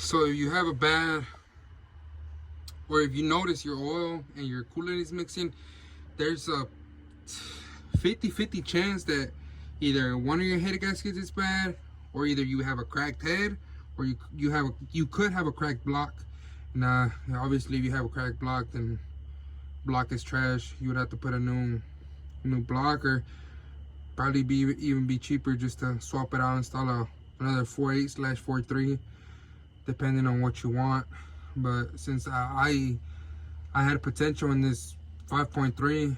So if you have a bad, or if you notice your oil and your coolant is mixing, there's a 50-50 chance that either one of your head gaskets is bad, or either you have a cracked head, or you could have a cracked block. Now, obviously, if you have a cracked block, then block is trash. You would have to put a new block, or probably even be cheaper just to swap it out, install another 4.8/4.3, depending on what you want. But since I had potential in this 5.3,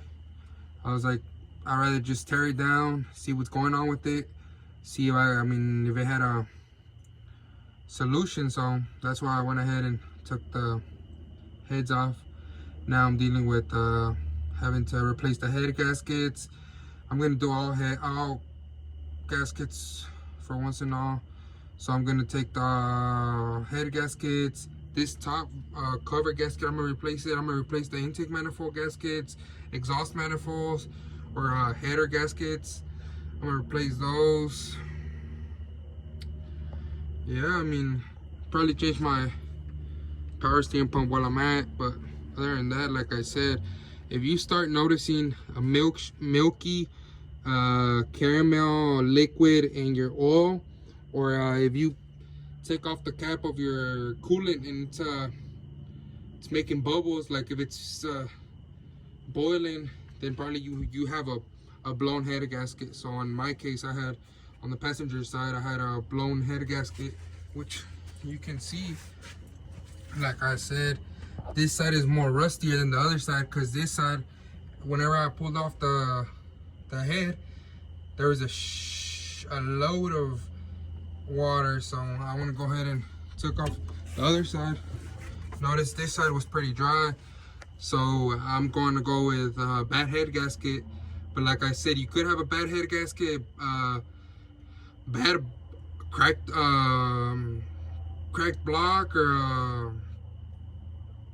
I was like, I'd rather just tear it down, see what's going on with it, see if if it had a solution. So that's why I went ahead and took the heads off. Now I'm dealing with having to replace the head gaskets. I'm gonna do all gaskets for once and all. So I'm gonna take the head gaskets, this top cover gasket, I'm gonna replace it. I'm gonna replace the intake manifold gaskets, exhaust manifolds, or header gaskets. I'm gonna replace those. Yeah, probably change my power steering pump while I'm at, but other than that, like I said, if you start noticing a milky caramel liquid in your oil, or if you take off the cap of your coolant and it's making bubbles, like if it's boiling, then probably you have a blown head gasket. So in my case, I had, on the passenger side, I had a blown head gasket, which you can see, like I said, this side is more rustier than the other side, because this side, whenever I pulled off the head, there was a load of water. So I want to go ahead and took off the other side. Notice this side was pretty dry, so I'm going to go with a bad head gasket. But like I said, you could have a bad head gasket, bad cracked block, or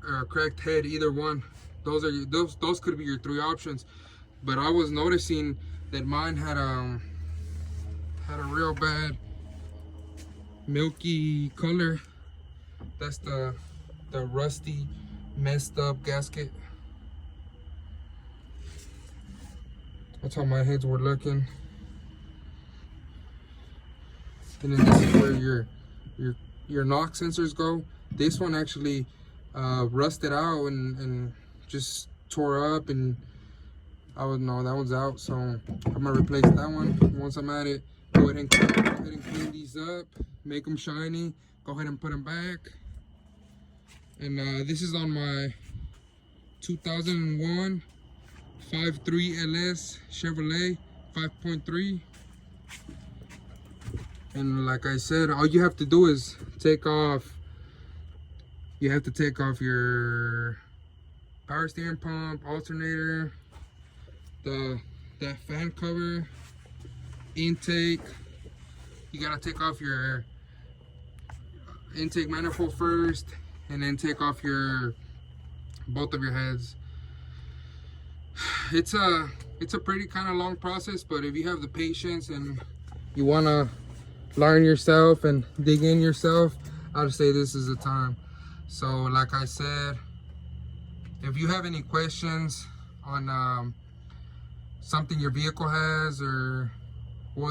a cracked head. Either one, those could be your three options. But I was noticing that mine had a real bad milky color. That's the rusty, messed up gasket. That's how my heads were looking. And then this is where your knock sensors go. This one actually rusted out and just tore up, and I would know that one's out. So I'm gonna replace that one once I'm at it. Go ahead and clean these up, make them shiny, go ahead and put them back. And this is on my 2001 5.3 LS Chevrolet 5.3. And like I said, all you have to do is take off, you have to take off your power steering pump, alternator, that fan cover, intake. You gotta take off your intake manifold first, and then take off both of your heads. It's a pretty kind of long process, but if you have the patience and you want to learn yourself and dig in yourself, I'd say this is the time. So like I said, if you have any questions on something your vehicle has, or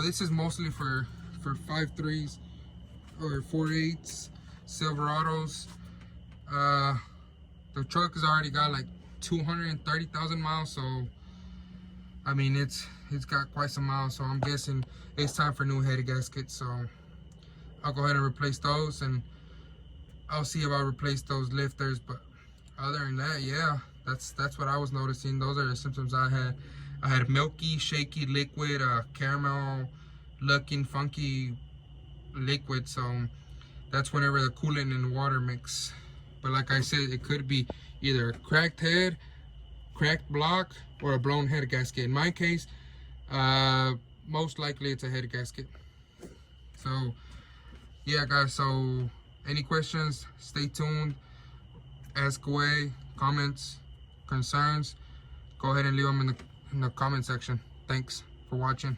this is mostly for 5.3s or 4.8s, Silverados. The truck has already got like 230,000 miles, so it's got quite some miles. So I'm guessing it's time for new head gaskets. So I'll go ahead and replace those, and I'll see if I replace those lifters. But other than that, yeah, that's what I was noticing. Those are the symptoms I had. I had milky, shaky liquid, caramel looking funky liquid. So that's whenever the coolant and water mix. But like I said, it could be either a cracked head, cracked block, or a blown head gasket. In my case, most likely it's a head gasket. So yeah guys, so any questions, stay tuned, ask away, comments, concerns, go ahead and leave them in the comment section. Thanks for watching.